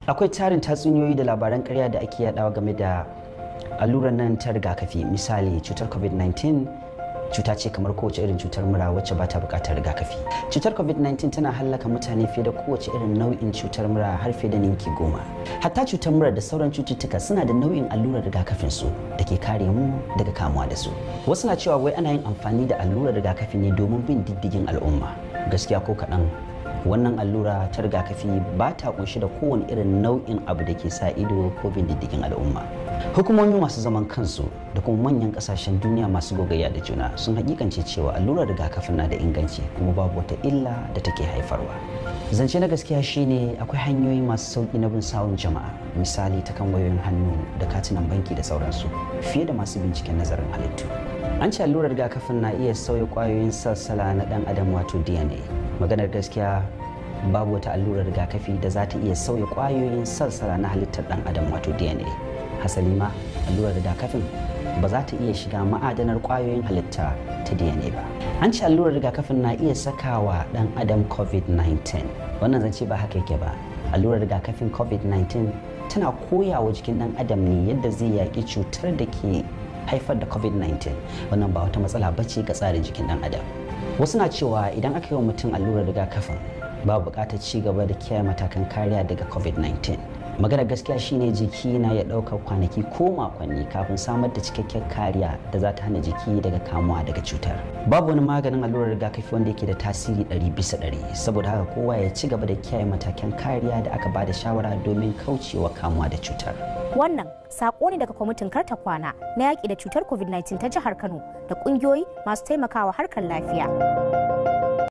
Akwai tarin tatsuniyoyi da labaran ƙarya da ake yadawa game da allurar nan ta rigakafi. Misali, cutar COVID-19 cuta ce kamar kowace irin cutar mura wacce ba ta buƙatar rigakafi. Cutar COVID-19 tana hallaka mutane fiye da kowace irin nau'in cutar mura har fiye da ninki 10. Hatta cutar mura da sauran cututtuka suna da nau'in allurar rigakafin su da ke kare mu daga kamuwa da su. Wasu na cewa wai ana yin amfani da allurar rigakafi ne domin bin diddigin al'umma. Gaskiya ko kaɗan, wannan allura ta rigakafi ba ta kunshi da kowane irin nau'in abu da ke sa ido ko bin diddigin al'umma. Hukumomi masu zaman kansu da kuma manyan kasashen duniya masu gogayya da juna sun hakikance cewa allurar rigakafin na da inganci kuma babu wata illa da take haifarwa. Zance na gaskiya shine akwai hanyoyi masu sauki na bin sawun jama'a, misali ta kan wayoyin hannu da katunan banki da sauransu, fiye da masu binciken nazarin halittu. An ce allurar rigakafin na iya sauya kwayoyin sassala na dan adam wato DNA. Maganar gaskiya, babu wata allurar rigakafi da za ta iya sauya kwayoyin sassala na halittar dan adam wato DNA. Hasali ma allurar rigakafin ba za ta iya shiga ma'adanar kwayoyin halitta ta DNA ba. An ce allurar rigakafin na iya sakawa dan adam COVID-19. Wannan zance ba haka yake ba. Allurar rigakafin COVID-19 tana koyawa jikin dan adam ne yadda zai yaƙi cutar da ke haifar da COVID-19. Wannan ba wata matsala bace ga tsarin jikin dan adam. Wasu na cewa idan aka yi wa mutum allurar rigakafin babu buƙatar ci gaba da kiyaye matakan kariya daga COVID-19. Maganar gaskiya shine jiki na ya ɗaukar kwanaki ko makonni kafin samar da cikakken kariya da za ta hana jiki daga kamuwa daga cutar. Babu wani maganin allurar rigakafi wanda yake da tasiri 100%, saboda haka kowa ya ci gaba da kiyaye matakan kariya da aka bada shawara domin kaucewa kamuwa da cutar. Wannan sako ne daga kwamitin karta kwana na yaƙi da cutar COVID-19 ta jihar Kano da ƙungiyoyi masu taimakawa harkar lafiya.